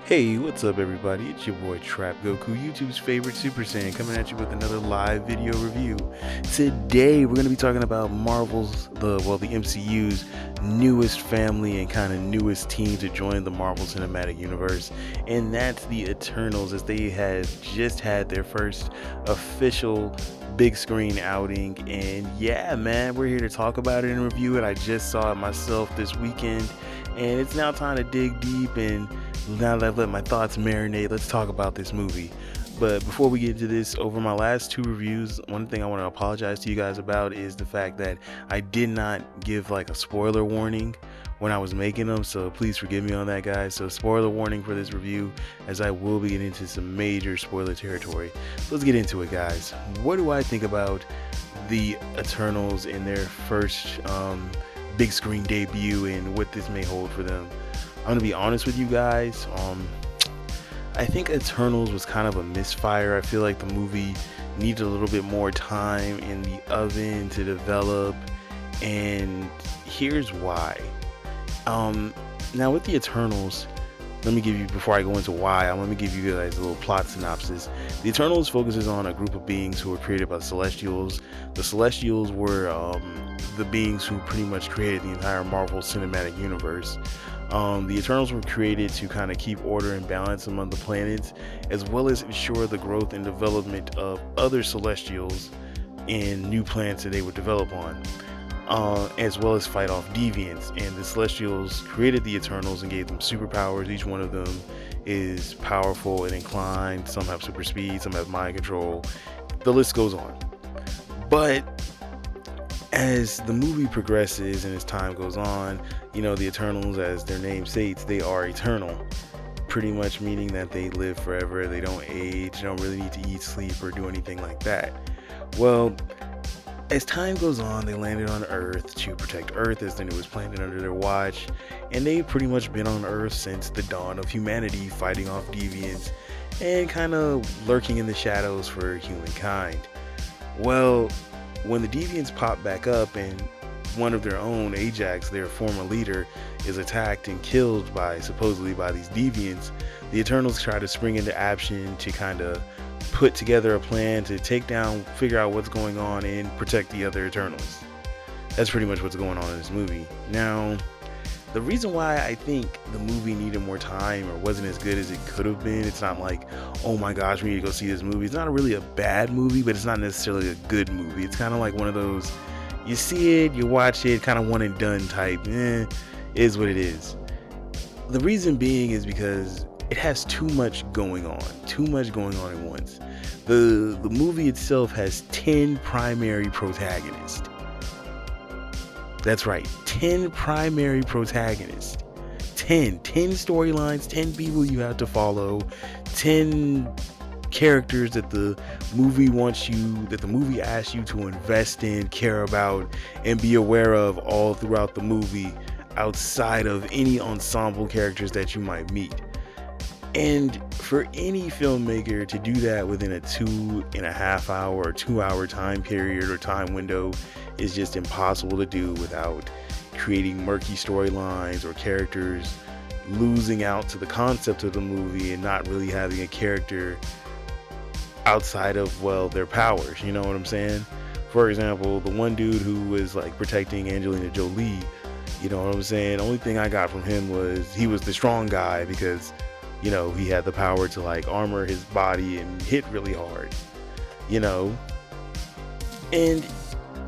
Hey, what's up everybody? It's your boy TrapGoku, YouTube's favorite Super Saiyan, coming at you with another live video review. Today we're going to be talking about the MCU's newest family and kind of newest team to join the Marvel Cinematic Universe, and that's the Eternals, as they had just had their first official big screen outing. And yeah, man, we're here to talk about it and review it. I just saw it myself this weekend, and it's now time to dig deep. And now that I've let my thoughts marinate, let's talk about this movie. But before we get into this, over my last two reviews, one thing I want to apologize to you guys about is the fact that I did not give like a spoiler warning when I was making them, so please forgive me on that, guys. So spoiler warning for this review, as I will be getting into some major spoiler territory. So let's get into it, guys. What do I think about the Eternals in their first big screen debut and what this may hold for them? I'm gonna be honest with you guys. I think Eternals was kind of a misfire. I feel like the movie needed a little bit more time in the oven to develop, and here's why. Now with the Eternals, let me give you, before I go into why, I'm gonna give you guys a little plot synopsis. The Eternals focuses on a group of beings who were created by the Celestials. The Celestials were the beings who pretty much created the entire Marvel Cinematic Universe. The Eternals were created to kind of keep order and balance among the planets, as well as ensure the growth and development of other Celestials and new planets that they would develop on, as well as fight off deviants. And the Celestials created the Eternals and gave them superpowers. Each one of them is powerful and inclined. Some have super speed, some have mind control. The list goes on. But as the movie progresses and as time goes on, the Eternals, as their name states, they are eternal, pretty much meaning that they live forever. They don't age, they don't really need to eat, sleep, or do anything like that. Well, as time goes on, they landed on Earth to protect Earth as the newest planet under their watch, and they've pretty much been on Earth since the dawn of humanity, fighting off deviants and kind of lurking in the shadows for humankind. Well, when the deviants pop back up and one of their own, Ajax, their former leader, is attacked and killed supposedly by these deviants, the Eternals try to spring into action to kind of put together a plan to figure out what's going on and protect the other Eternals. That's pretty much what's going on in this movie. Now, the reason why I think the movie needed more time or wasn't as good as it could have been, it's not like, oh my gosh, we need to go see this movie. It's not really a bad movie, but it's not necessarily a good movie. It's kind of like one of those, you see it, you watch it, kind of one and done type, is what it is. The reason being is because it has too much going on at once. The movie itself has 10 primary protagonists. That's right, 10 primary protagonists. 10 storylines, 10 people you have to follow, 10 characters that the movie asks you to invest in, care about, and be aware of all throughout the movie, outside of any ensemble characters that you might meet. And for any filmmaker to do that within a 2.5 hour or 2 hour time period or time window is just impossible to do without creating murky storylines or characters losing out to the concept of the movie and not really having a character outside of, their powers. You know what I'm saying? For example, the one dude who was like protecting Angelina Jolie, you know what I'm saying? The only thing I got from him was he was the strong guy because he had the power to like armor his body and hit really hard, and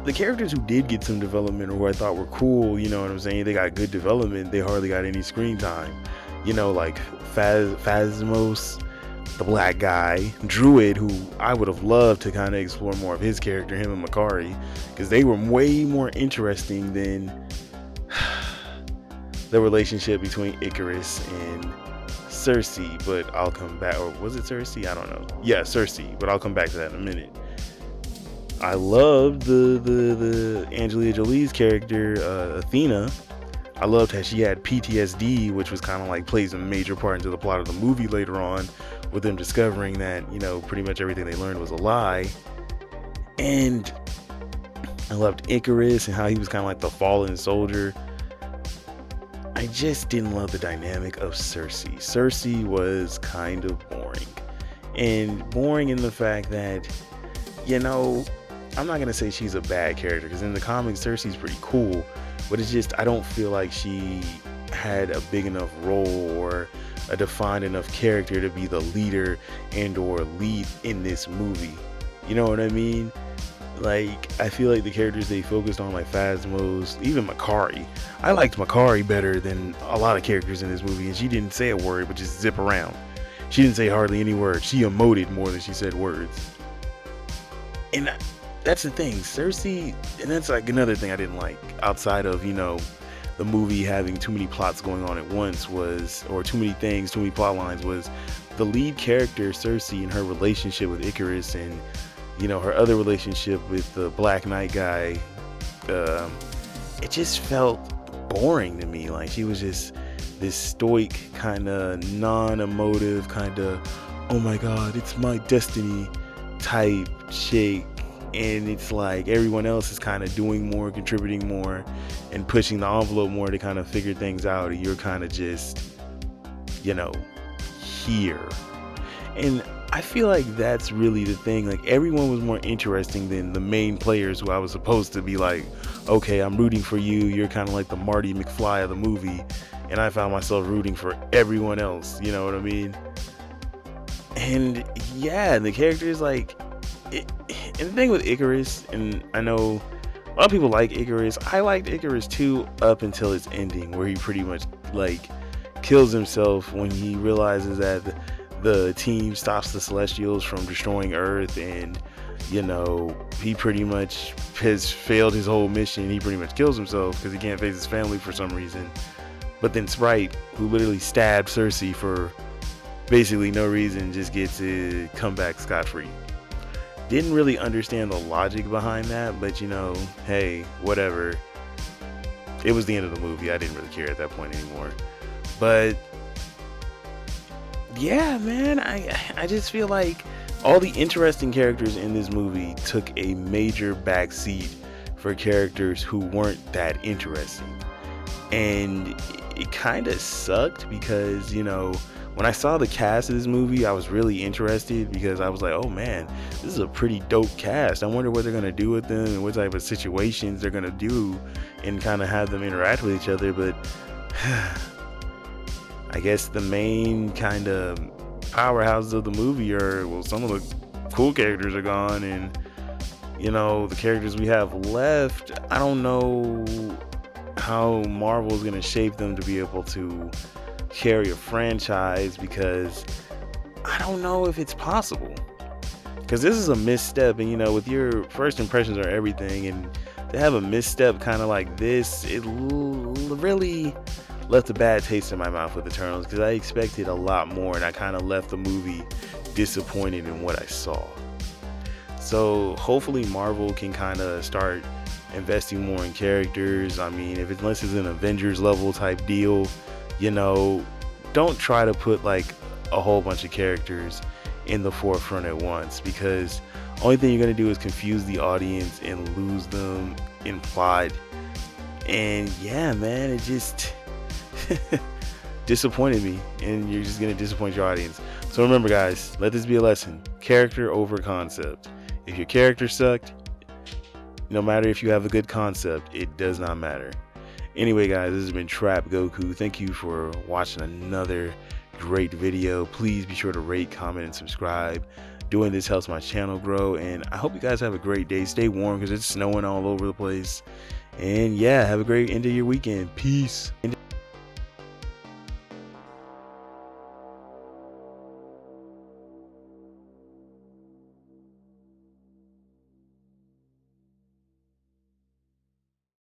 the characters who did get some development or who I thought were cool, they got good development, they hardly got any screen time, like Phasmos, the black guy, Druid, who I would have loved to kind of explore more of his character, him and Makari, because they were way more interesting than the relationship between Icarus and Cersei, but I'll come back. Or was it Cersei? I don't know. Yeah, Cersei, but I'll come back to that in a minute. I loved the Angelina Jolie's character, Athena. I loved how she had PTSD, which was kind of like plays a major part into the plot of the movie later on, with them discovering that, pretty much everything they learned was a lie. And I loved Icarus and how he was kind of like the fallen soldier. I just didn't love the dynamic of Cersei. Cersei was kind of boring. And boring in the fact that, you know, I'm not gonna say she's a bad character, because in the comics Cersei's pretty cool, but it's just I don't feel like she had a big enough role or a defined enough character to be the leader and or lead in this movie. You know what I mean? Like, I feel like the characters they focused on, like Phasmos, even Makari. I liked Makari better than a lot of characters in this movie, and she didn't say a word but just zip around. She didn't say hardly any words. She emoted more than she said words. And that's the thing, Cersei, and that's like another thing I didn't like outside of, you know, the movie having too many plots going on at once was, or too many things, too many plot lines, was the lead character Cersei and her relationship with Icarus, and you know, her other relationship with the Black Knight guy. It just felt boring to me. Like, she was just this stoic, kind of non-emotive, kind of, oh my god, it's my destiny type chick. And it's like everyone else is kind of doing more, contributing more, and pushing the envelope more to kind of figure things out. And you're kind of just, you know, here. And I feel like that's really the thing. Like, everyone was more interesting than the main players who I was supposed to be like, okay, I'm rooting for you. You're kind of like the Marty McFly of the movie. And I found myself rooting for everyone else. You know what I mean? And yeah, the characters, like, and the thing with Icarus, and I know a lot of people like Icarus. I liked Icarus too, up until its ending, where he pretty much like kills himself when he realizes that the team stops the Celestials from destroying Earth, and you know, he pretty much has failed his whole mission. He pretty much kills himself because he can't face his family for some reason. But then Sprite, who literally stabbed Cersei for basically no reason, just gets to come back scot-free. Didn't really understand the logic behind that, but you know, hey, whatever. It was the end of the movie. I didn't really care at that point anymore. But yeah, man, I just feel like all the interesting characters in this movie took a major backseat for characters who weren't that interesting. And it kind of sucked because, you know, when I saw the cast of this movie, I was really interested because I was like, oh man, this is a pretty dope cast. I wonder what they're going to do with them and what type of situations they're going to do and kind of have them interact with each other. But I guess the main kind of powerhouses of the movie are, well, some of the cool characters are gone, and you know, the characters we have left, I don't know how Marvel is going to shape them to be able to carry a franchise, because I don't know if it's possible, because this is a misstep, and you know, with your first impressions are everything, and to have a misstep kind of like this, it really left a bad taste in my mouth with Eternals, because I expected a lot more, and I kind of left the movie disappointed in what I saw. So hopefully Marvel can kind of start investing more in characters. I mean, unless it's an Avengers level type deal, you know, don't try to put like a whole bunch of characters in the forefront at once, because only thing you're going to do is confuse the audience and lose them in plot. And yeah, man, it just disappointed me, and you're just going to disappoint your audience. So remember, guys, let this be a lesson: character over concept. If your character sucked, no matter if you have a good concept, it does not matter. Anyway, guys, this has been TrapGoku. Thank you for watching another great video. Please be sure to rate, comment, and subscribe. Doing this helps my channel grow, and I hope you guys have a great day. Stay warm because it's snowing all over the place. And yeah, have a great end of your weekend. Peace.